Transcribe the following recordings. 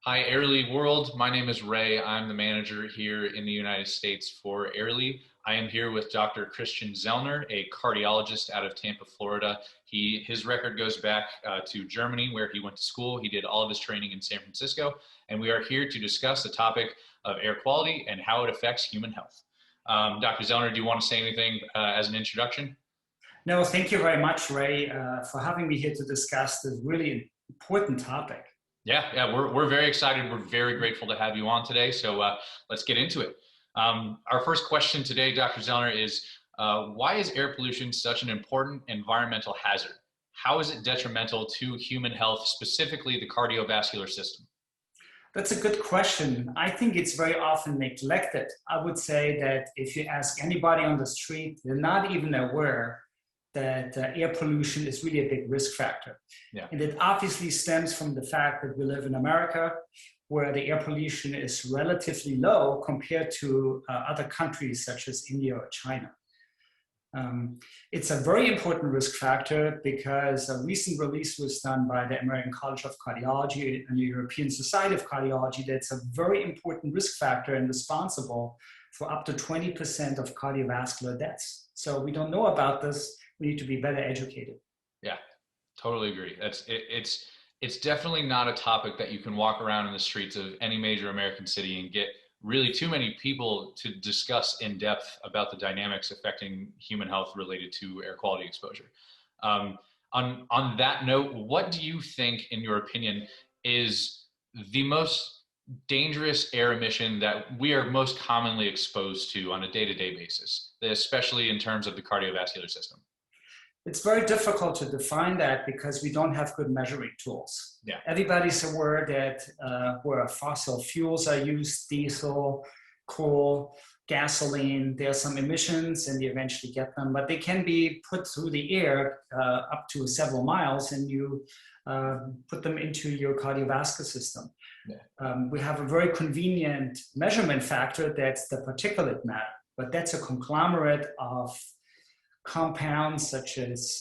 MyAirly world. My name is Ray. I'm the manager here in the United States for AirTalks. I am here with Dr. Christian Zellner, a cardiologist out of Tampa, Florida. His record goes back to Germany, where he went to school. He did all of his training in San Francisco, and we are here to discuss the topic of air quality and how it affects human health. Dr. Zellner, do you want to say anything as an introduction? No, thank you very much, Ray, for having me here to discuss this really important topic. Yeah, we're very excited. We're very grateful to have you on today. So let's get into it. Our first question today, Dr. Zellner, is why is air pollution such an important environmental hazard? How is it detrimental to human health, specifically the cardiovascular system? That's a good question. I think it's very often neglected. I would say that if you ask anybody on the street, they're not even aware that air pollution is really a big risk factor. Yeah. And it obviously stems from the fact that we live in America, where the air pollution is relatively low compared to other countries such as India or China. It's a very important risk factor because a recent release was done by the American College of Cardiology and the European Society of Cardiology that's a very important risk factor and responsible for up to 20% of cardiovascular deaths. So we don't know about this. We need to be better educated. Yeah, totally agree. It's definitely not a topic that you can walk around in the streets of any major American city and get really too many people to discuss in depth about the dynamics affecting human health related to air quality exposure. On that note, what do you think, in your opinion, is the most dangerous air emission that we are most commonly exposed to on a day-to-day basis, especially in terms of the cardiovascular system? It's very difficult to define that because we don't have good measuring tools. Yeah. Everybody's aware that where fossil fuels are used, diesel, coal, gasoline, there are some emissions and you eventually get them, but they can be put through the air up to several miles and you put them into your cardiovascular system. Yeah. We have a very convenient measurement factor, that's the particulate matter, but that's a conglomerate of compounds such as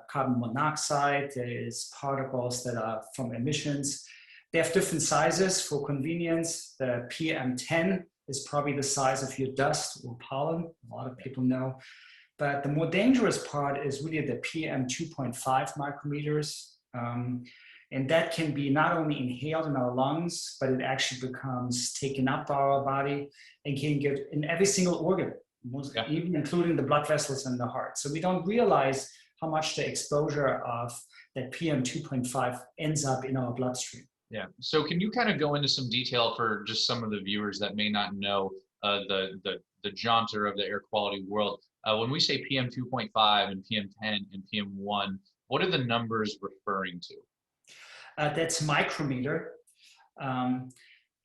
carbon monoxide. There is particles that are from emissions. They have different sizes for convenience. The PM10 is probably the size of your dust or pollen, a lot of people know. But the more dangerous part is really the PM2.5 micrometers. And that can be not only inhaled in our lungs, but it actually becomes taken up by our body and can get in every single organ. Even including the blood vessels in the heart. So we don't realize how much the exposure of that PM2.5 ends up in our bloodstream. Yeah. So can you kind of go into some detail for just some of the viewers that may not know the jaunter of the air quality world? When we say PM2.5 and PM10 and PM1, what are the numbers referring to? That's micrometer.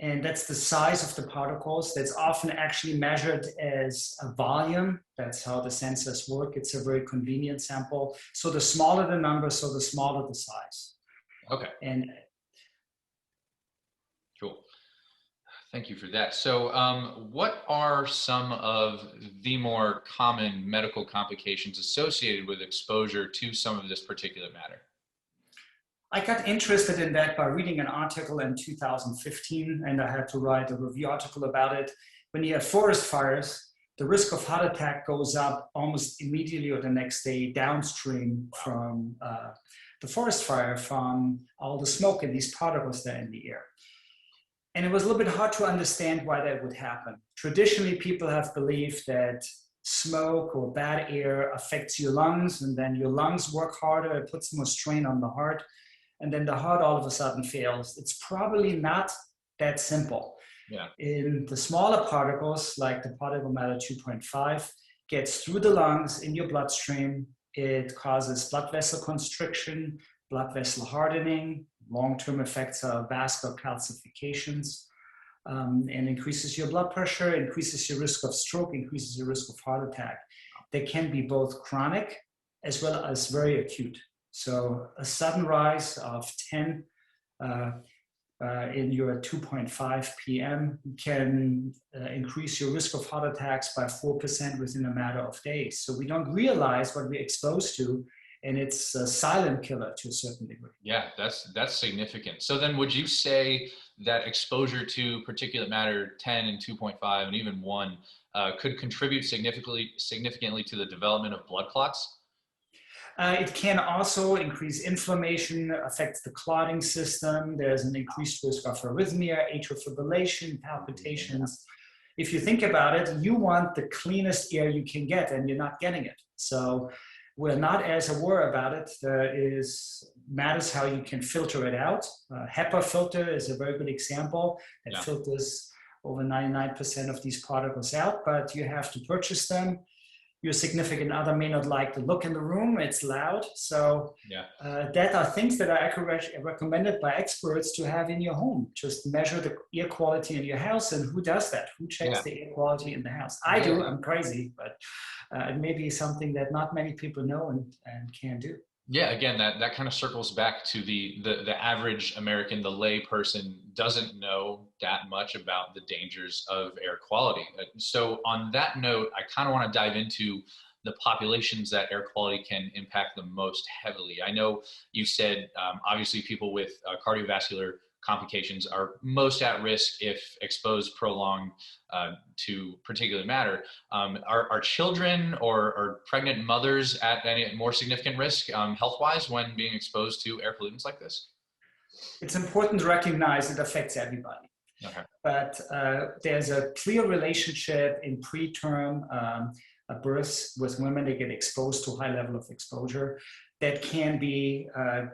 And that's the size of the particles. That's often actually measured as a volume. That's how the sensors work. It's a very convenient sample. So the smaller the number, so the smaller the size. Okay. And cool. Thank you for that. So what are some of the more common medical complications associated with exposure to some of this particulate matter? I got interested in that by reading an article in 2015, and I had to write a review article about it. When you have forest fires, the risk of heart attack goes up almost immediately or the next day downstream from the forest fire, from all the smoke and these particles that are in the air. And it was a little bit hard to understand why that would happen. Traditionally, people have believed that smoke or bad air affects your lungs, and then your lungs work harder, it puts more strain on the heart, and then the heart all of a sudden fails. It's probably not that simple. Yeah. In the smaller particles, like the particle matter 2.5, gets through the lungs in your bloodstream. It causes blood vessel constriction, blood vessel hardening, long-term effects are vascular calcifications, and increases your blood pressure, increases your risk of stroke, increases your risk of heart attack. They can be both chronic as well as very acute. So a sudden rise of 10 in your 2.5 PM can increase your risk of heart attacks by 4% within a matter of days. So we don't realize what we're exposed to and it's a silent killer to a certain degree. Yeah, that's significant. So then would you say that exposure to particulate matter 10 and 2.5 and even 1 could contribute significantly to the development of blood clots? It can also increase inflammation, affects the clotting system. There's an increased risk of arrhythmia, atrial fibrillation, palpitations. If you think about it, you want the cleanest air you can get, and you're not getting it. So we're not as aware about it. Matters how you can filter it out. HEPA filter is a very good example. It filters over 99% of these particles out, but you have to purchase them. Your significant other may not like the look in the room. It's loud. So that are things that are recommended by experts to have in your home. Just measure the air quality in your house. And who does that? Who checks the air quality in the house? I do. I'm crazy, but it may be something that not many people know and can do. Yeah, again, that kind of circles back to the average American, the lay person doesn't know that much about the dangers of air quality. So on that note, I kind of want to dive into the populations that air quality can impact the most heavily. I know you said, obviously people with cardiovascular complications are most at risk if exposed prolonged to particulate matter. Are children or pregnant mothers at any more significant risk health-wise when being exposed to air pollutants like this? It's important to recognize it affects everybody. Okay. But there's a clear relationship in preterm births with women that get exposed to high level of exposure. That can be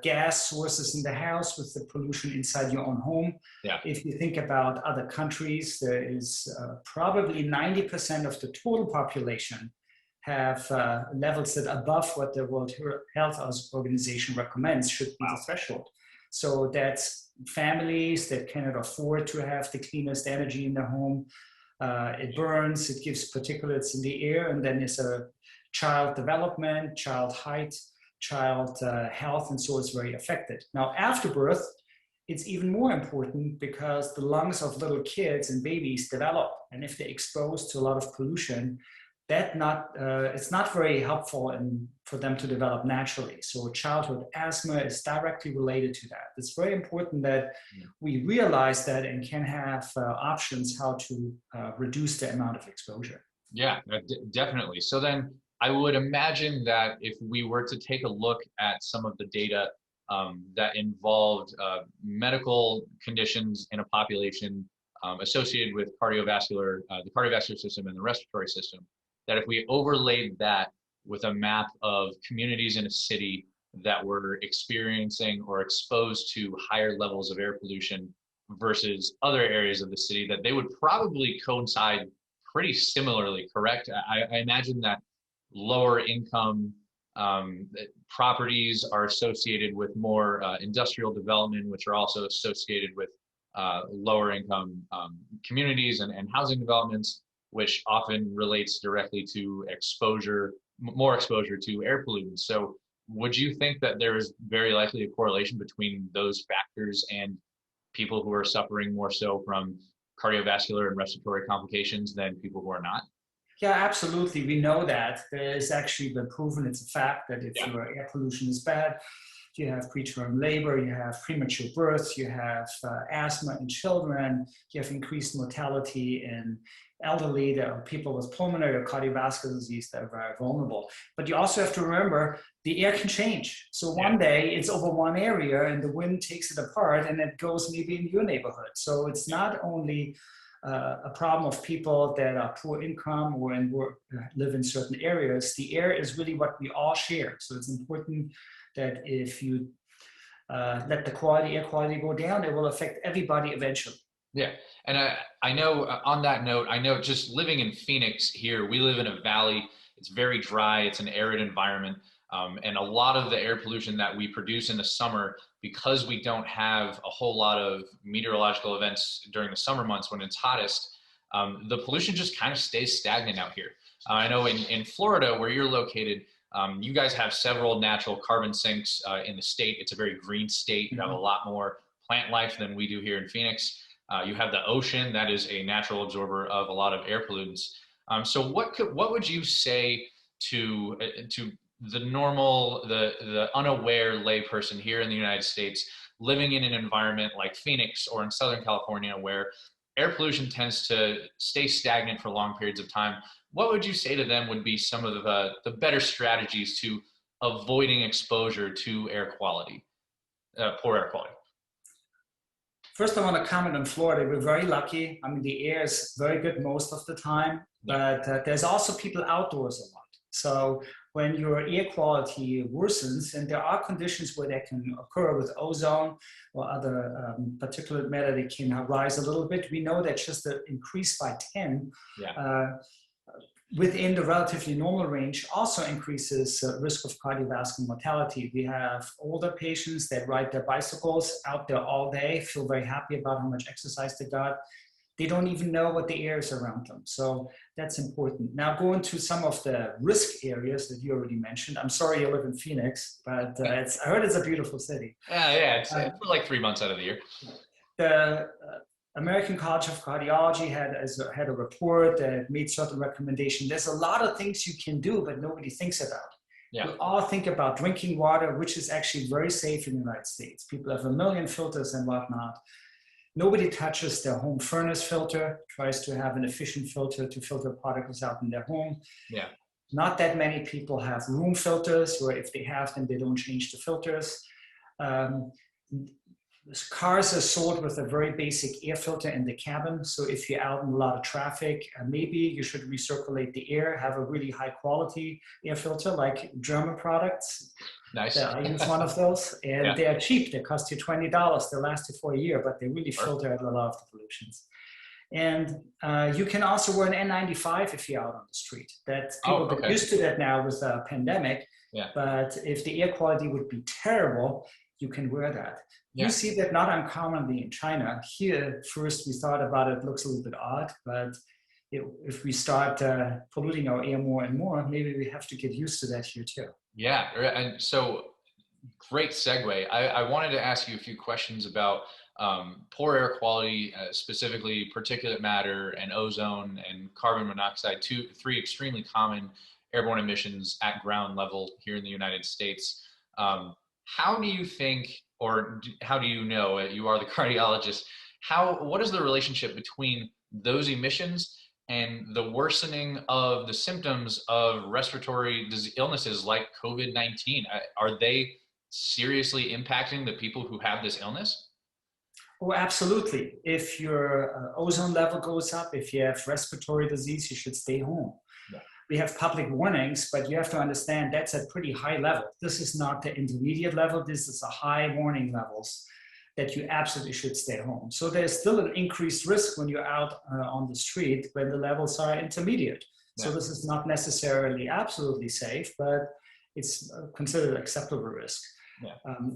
gas sources in the house with the pollution inside your own home. Yeah. If you think about other countries, there is probably 90% of the total population have levels that are above what the World Health Organization recommends should be the threshold. So that's families that cannot afford to have the cleanest energy in their home. It burns, it gives particulates in the air, and then there's a child development, child height, child health, and so it's very affected. Now, after birth, it's even more important because the lungs of little kids and babies develop, and if they're exposed to a lot of pollution, it's not very helpful for them to develop naturally. So childhood asthma is directly related to that. It's very important that we realize that and can have options how to reduce the amount of exposure. Yeah, definitely. So then I would imagine that if we were to take a look at some of the data that involved medical conditions in a population associated with the cardiovascular system and the respiratory system, that if we overlaid that with a map of communities in a city that were experiencing or exposed to higher levels of air pollution versus other areas of the city, that they would probably coincide pretty similarly, correct? I imagine that lower income properties are associated with more industrial development, which are also associated with lower income communities and housing developments, which often relates directly to more exposure to air pollutants. So would you think that there is very likely a correlation between those factors and people who are suffering more so from cardiovascular and respiratory complications than people who are not? Yeah, absolutely. We know that. There's actually been proven, it's a fact, that if your air pollution is bad, you have preterm labor, you have premature births, you have asthma in children, you have increased mortality in elderly, there are people with pulmonary or cardiovascular disease that are very vulnerable. But you also have to remember the air can change. So one day it's over one area and the wind takes it apart and it goes maybe in your neighborhood. So it's not only a problem of people that are poor income or live in certain areas. The air is really what we all share. So it's important that if you let the air quality go down, it will affect everybody eventually. Yeah, and I know on that note, I know just living in Phoenix here, we live in a valley. It's very dry. It's an arid environment. And a lot of the air pollution that we produce in the summer, because we don't have a whole lot of meteorological events during the summer months when it's hottest, the pollution just kind of stays stagnant out here. I know in Florida, where you're located, you guys have several natural carbon sinks in the state. It's a very green state. You have a lot more plant life than we do here in Phoenix. You have the ocean that is a natural absorber of a lot of air pollutants. So what would you say to the normal, the unaware layperson here in the United States living in an environment like Phoenix or in Southern California where air pollution tends to stay stagnant for long periods of time, what would you say to them would be some of the better strategies to avoiding exposure to air quality, poor air quality? First, I want to comment on Florida. We're very lucky. I mean, the air is very good most of the time, but there's also people outdoors a lot. So when your air quality worsens, and there are conditions where that can occur with ozone or other particulate matter that can rise a little bit, we know that just an increase by 10 within the relatively normal range also increases risk of cardiovascular mortality. We have older patients that ride their bicycles out there all day, feel very happy about how much exercise they got. They don't even know what the air is around them. So that's important. Now going to some of the risk areas that you already mentioned. I'm sorry you live in Phoenix, but I heard it's a beautiful city. It's for like 3 months out of the year. The American College of Cardiology had a report that made certain recommendations. There's a lot of things you can do, but nobody thinks about. We all think about drinking water, which is actually very safe in the United States. People have a million filters and whatnot. Nobody touches their home furnace filter, tries to have an efficient filter to filter particles out in their home. Not that many people have room filters, or if they have them, they don't change the filters. Cars are sold with a very basic air filter in the cabin. So if you're out in a lot of traffic, maybe you should recirculate the air, have a really high quality air filter like German products. Nice. I use one of those, and they are cheap. They cost you $20. They last you for a year, but they really filter out a lot of the pollutions. And you can also wear an N95 if you're out on the street. That people get used to that now with the pandemic. But if the air quality would be terrible, you can wear that. You see that not uncommonly in China. Here, first we thought about it, looks a little bit odd, but if we start polluting our air more and more, maybe we have to get used to that here too. Yeah, and so great segue. I wanted to ask you a few questions about poor air quality, specifically particulate matter and ozone and carbon monoxide, three extremely common airborne emissions at ground level here in the United States. How do you think, or how do you know, you are the cardiologist, what is the relationship between those emissions and the worsening of the symptoms of respiratory illnesses like COVID-19? Are they seriously impacting the people who have this illness? Oh, absolutely. If your ozone level goes up, if you have respiratory disease, you should stay home. We have public warnings, but you have to understand that's at pretty high level. This is not the intermediate level. This is a high warning levels that you absolutely should stay home. So there's still an increased risk when you're out on the street when the levels are intermediate. So this is not necessarily absolutely safe, but it's considered acceptable risk.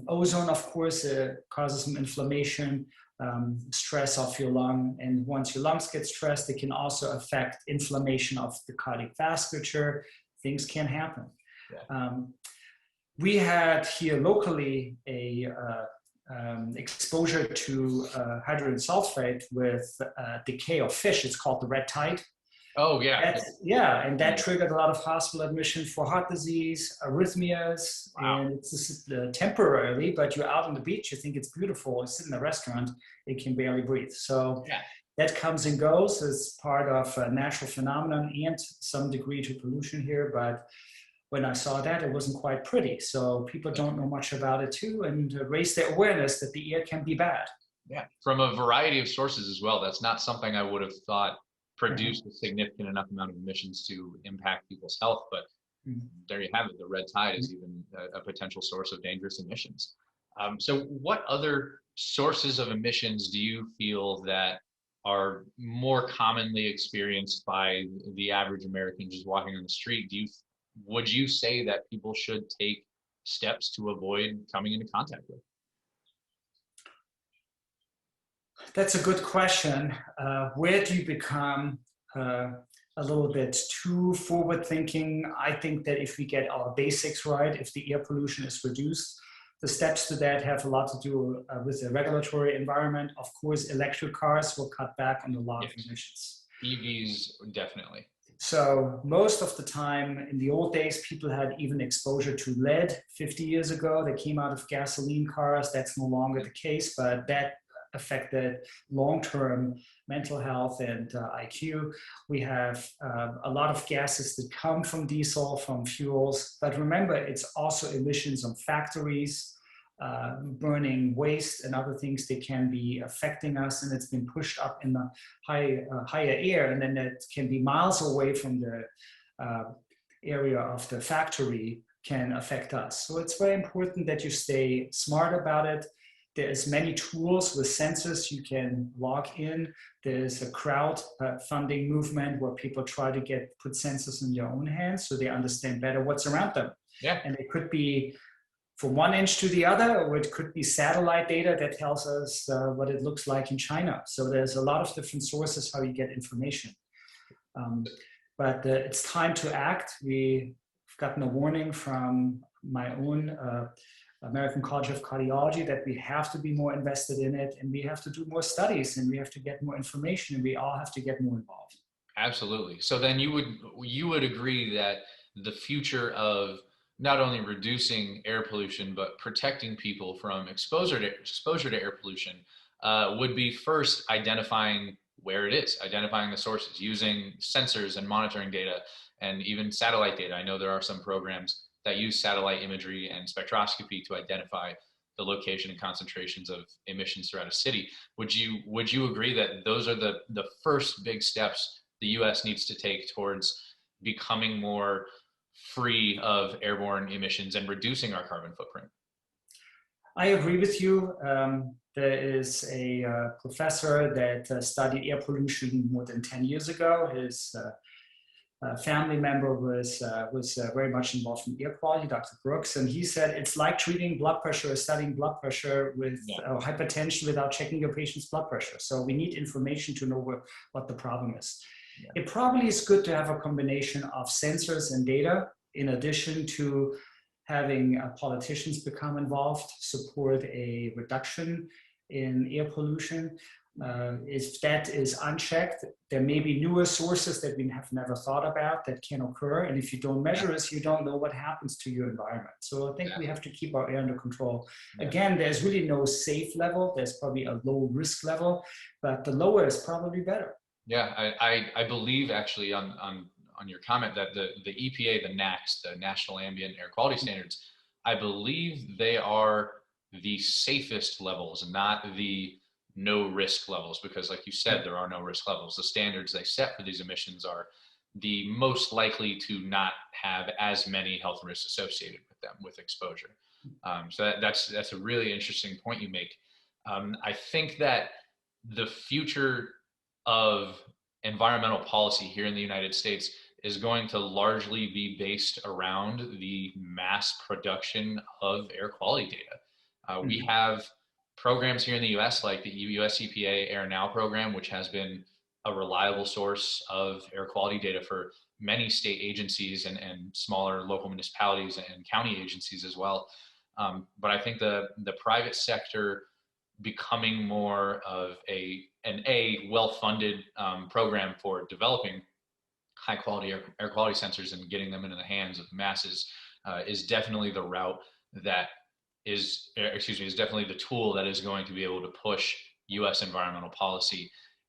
Ozone, of course, causes some inflammation, stress of your lung, and once your lungs get stressed, it can also affect inflammation of the cardiac vasculature. Things can happen. We had here locally a exposure to hydrogen sulfate with decay of fish. It's called the red tide. And that triggered a lot of hospital admission for heart disease, arrhythmias, and it's just, temporarily, but you're out on the beach, you think it's beautiful, you sit in a restaurant, it can barely breathe. So that comes and goes as part of a natural phenomenon and some degree to pollution here, but when I saw that, it wasn't quite pretty. So people don't know much about it too, and raise their awareness that the air can be bad. From a variety of sources as well. That's not something I would have thought produced a significant enough amount of emissions to impact people's health, but there you have it. The red tide is even a potential source of dangerous emissions. So what other sources of emissions do you feel that are more commonly experienced by the average American just walking on the street? Would you say that people should take steps to avoid coming into contact with? That's a good question. Where do you become a little bit too forward thinking? I think that if we get our basics right, if the air pollution is reduced, the steps to that have a lot to do with the regulatory environment. Of course, electric cars will cut back on a lot of emissions. EVs, definitely. So most of the time in the old days, people had even exposure to lead 50 years ago. They came out of gasoline cars. That's no longer the case, but that affected long-term mental health and IQ. We have a lot of gases that come from diesel, from fuels. But remember, it's also emissions on factories, burning waste and other things that can be affecting us, and it's been pushed up in the higher air, and then it can be miles away from the area of the factory, can affect us. So it's very important that you stay smart about it. There's many tools with sensors you can log in. There's a crowd funding movement where people try to put sensors in their own hands so they understand better what's around them. Yeah. And it could be from one inch to the other, or it could be satellite data that tells us what it looks like in China. So there's a lot of different sources how you get information. But it's time to act. We've gotten a warning from my own American College of Cardiology that we have to be more invested in it, and we have to do more studies, and we have to get more information, and we all have to get more involved. Absolutely. So then you would agree that the future of not only reducing air pollution, but protecting people from exposure to air pollution would be first identifying where it is, identifying the sources, using sensors and monitoring data, and even satellite data. I know there are some programs that use satellite imagery and spectroscopy to identify the location and concentrations of emissions throughout a city. Would you agree that those are the first big steps the U.S. needs to take towards becoming more free of airborne emissions and reducing our carbon footprint? I agree with you. There is a professor that studied air pollution more than 10 years ago. His family member was very much involved in air quality, Dr. Brooks, and he said it's like treating blood pressure or studying blood pressure with hypertension without checking your patient's blood pressure. So we need information to know what the problem is. Yeah. It probably is good to have a combination of sensors and data in addition to having politicians become involved, support a reduction in air pollution. If that is unchecked, there may be newer sources that we have never thought about that can occur. And if you don't measure this, you don't know what happens to your environment. So I think we have to keep our air under control. Again, there's really no safe level. There's probably a low risk level, but the lower is probably better. Yeah, I believe actually on your comment that the EPA, the NAAQS, the National Ambient Air Quality Standards, I believe they are the safest levels, not the no risk levels, because like you said, there are no risk levels. The standards they set for these emissions are the most likely to not have as many health risks associated with them with exposure. So that's a really interesting point you make. I think that the future of environmental policy here in the United States is going to largely be based around the mass production of air quality data. We have programs here in the US like the US EPA Air Now program, which has been a reliable source of air quality data for many state agencies and smaller local municipalities and county agencies as well. But I think the private sector becoming more of an well-funded program for developing high quality air quality sensors and getting them into the hands of the masses is definitely the route that is definitely the tool that is going to be able to push U.S. environmental policy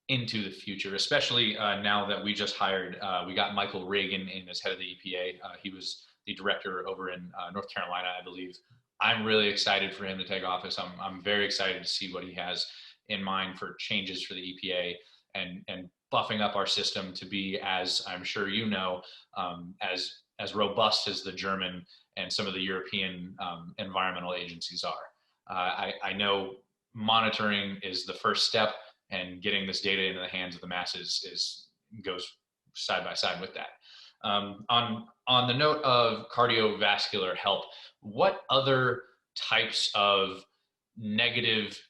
into the future, especially now that we just hired, we got Michael Reagan in as head of the EPA. He was the director over in North Carolina, I believe. I'm really excited for him to take office. I'm very excited to see what he has in mind for changes for the EPA and buffing up our system to be, as I'm sure you know, as robust as the German and some of the European environmental agencies are. I know monitoring is the first step, and getting this data into the hands of the masses goes side by side with that. On the note of cardiovascular health, what other types of negative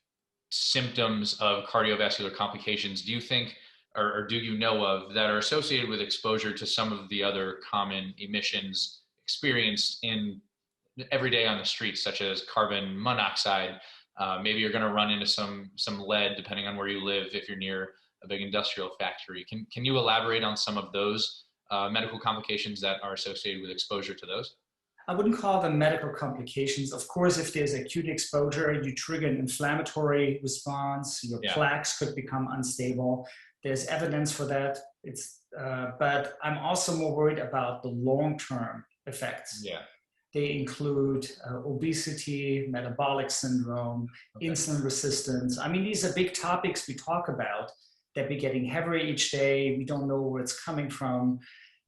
symptoms of cardiovascular complications do you think or do you know of that are associated with exposure to some of the other common emissions experienced in every day on the streets, such as carbon monoxide? Maybe you're going to run into some lead depending on where you live if you're near a big industrial factory. Can you elaborate on some of those medical complications that are associated with exposure to those? I wouldn't call them medical complications. Of course, if there's acute exposure, you trigger an inflammatory response, your plaques could become unstable. There's evidence for that. But I'm also more worried about the long-term effects. Yeah. They include obesity, metabolic syndrome, insulin resistance. I mean, these are big topics we talk about that we're getting heavier each day. We don't know where it's coming from.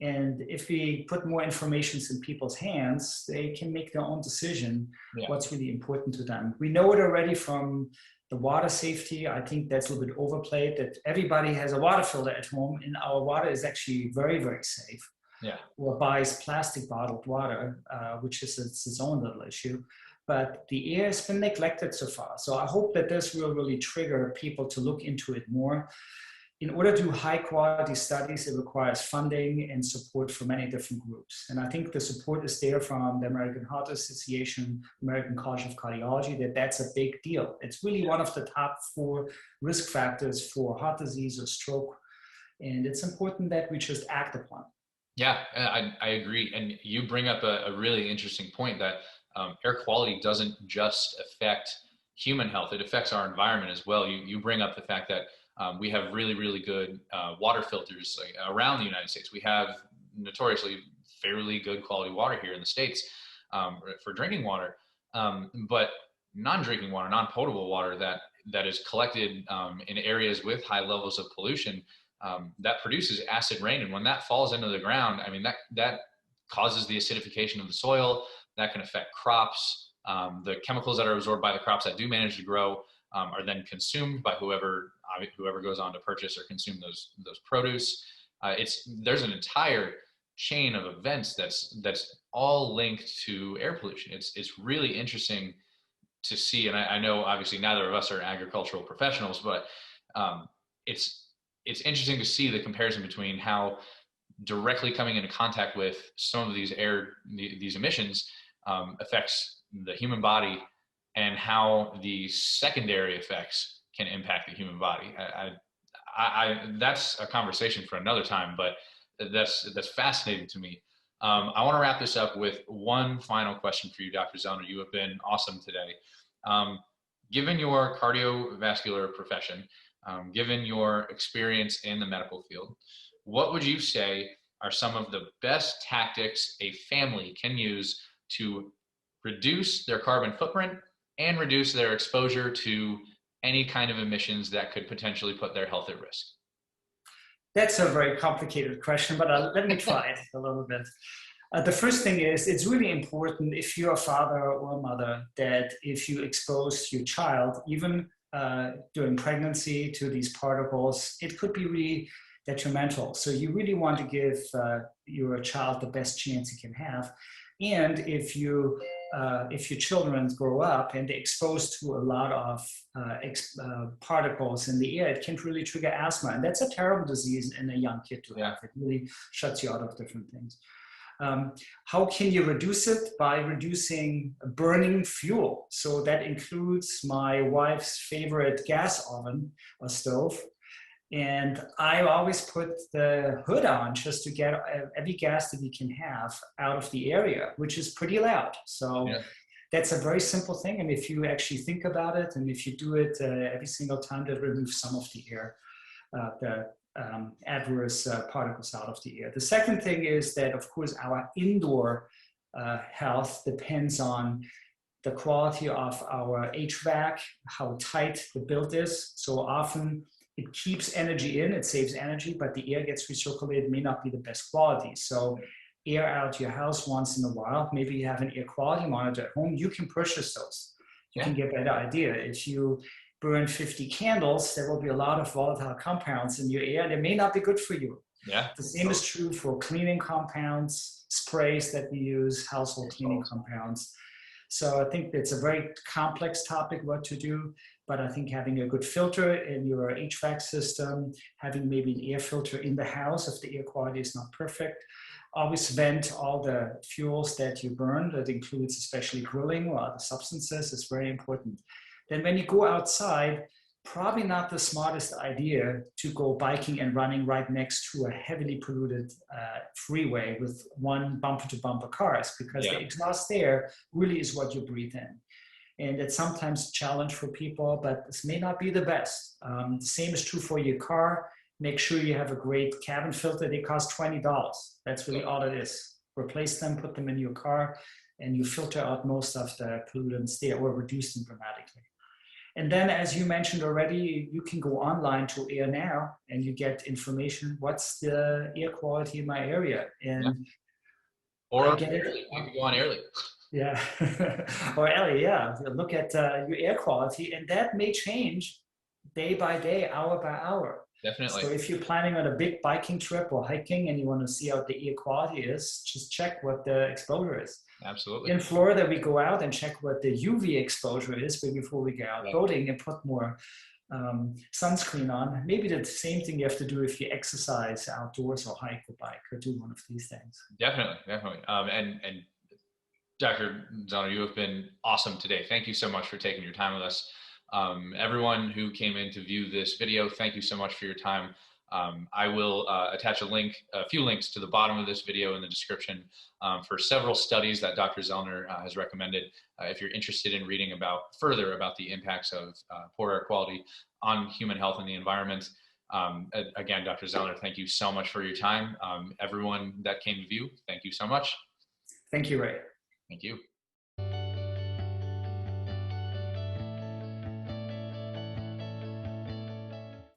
And if we put more information in people's hands, they can make their own decision what's really important to them. We know it already from the water safety. I think that's a little bit overplayed, that everybody has a water filter at home, and our water is actually very, very safe. Yeah. Or buys plastic bottled water, which is its own little issue. But the air has been neglected so far. So I hope that this will really trigger people to look into it more. In order to do high quality studies, it requires funding and support from many different groups. And I think the support is there from the American Heart Association, American College of Cardiology, that's a big deal. It's really one of the top 4 risk factors for heart disease or stroke. And it's important that we just act upon it. Yeah, I agree. And you bring up a really interesting point that air quality doesn't just affect human health, it affects our environment as well. You bring up the fact that we have really, really good water filters around the United States. We have notoriously fairly good quality water here in the States for drinking water, but non-drinking water, non-potable water that is collected in areas with high levels of pollution that produces acid rain. And when that falls into the ground, I mean, that causes the acidification of the soil. That can affect crops. The chemicals that are absorbed by the crops that do manage to grow are then consumed by whoever goes on to purchase or consume those produce. There's an entire chain of events that's all linked to air pollution. It's really interesting to see, and I know obviously neither of us are agricultural professionals, but it's interesting to see the comparison between how directly coming into contact with some of these emissions affects the human body, and how the secondary effects can impact the human body. That's a conversation for another time, but that's fascinating to me. I want to wrap this up with one final question for you, Dr. Zellner. You have been awesome today. Given your cardiovascular profession, given your experience in the medical field, what would you say are some of the best tactics a family can use to reduce their carbon footprint and reduce their exposure to any kind of emissions that could potentially put their health at risk? That's a very complicated question, but let me try it a little bit. The first thing is, it's really important if you're a father or a mother that if you expose your child, even during pregnancy, to these particles, it could be really detrimental. So you really want to give your child the best chance you can have. And if your children grow up and they're exposed to a lot of particles in the air, it can really trigger asthma. And that's a terrible disease in a young kid to have. It really shuts you out of different things. How can you reduce it? By reducing burning fuel. So that includes my wife's favorite gas oven or stove. And I always put the hood on just to get every gas that we can have out of the area, which is pretty loud. So that's a very simple thing. And if you actually think about it, and if you do it every single time, that removes some of the air, adverse particles out of the air. The second thing is that, of course, our indoor health depends on the quality of our HVAC, how tight the build is. So often it keeps energy in, it saves energy, but the air gets recirculated, may not be the best quality. So air out your house once in a while. Maybe you have an air quality monitor at home. You can purchase those. You can get a better idea. If you burn 50 candles, there will be a lot of volatile compounds in your air. They may not be good for you. The same is true for cleaning compounds, sprays that we use, household cleaning compounds. So I think it's a very complex topic what to do, but I think having a good filter in your HVAC system, having maybe an air filter in the house if the air quality is not perfect, always vent all the fuels that you burn. That includes especially grilling or other substances. It's very important. Then when you go outside, probably not the smartest idea to go biking and running right next to a heavily polluted freeway with one bumper to bumper cars, because the Yeah. exhaust there really is what you breathe in. And it's sometimes a challenge for people, but this may not be the best. The same is true for your car. Make sure you have a great cabin filter. They cost $20. That's really all it is. Replace them, put them in your car, and you filter out most of the pollutants there or reduce them dramatically. And then, as you mentioned already, you can go online to Air Now and you get information. What's the air quality in my area? Yeah. And Or I on get it. AirTalks. You can go on AirTalks. Yeah. Or Ellie, yeah. You look at your air quality, and that may change day by day, hour by hour. Definitely. So if you're planning on a big biking trip or hiking and you want to see how the air quality is, just check what the exposure is. Absolutely. In Florida, we go out and check what the UV exposure is before we go out boating and put more sunscreen on. Maybe the same thing you have to do if you exercise outdoors or hike or bike or do one of these things. Definitely. And Dr. Zellner, you have been awesome today. Thank you so much for taking your time with us. Everyone who came in to view this video, thank you so much for your time. I will attach a few links to the bottom of this video in the description for several studies that Dr. Zellner has recommended. If you're interested in reading further about the impacts of poor air quality on human health and the environment. Again, Dr. Zellner, thank you so much for your time. Everyone that came to view, thank you so much. Thank you, Ray. Thank you.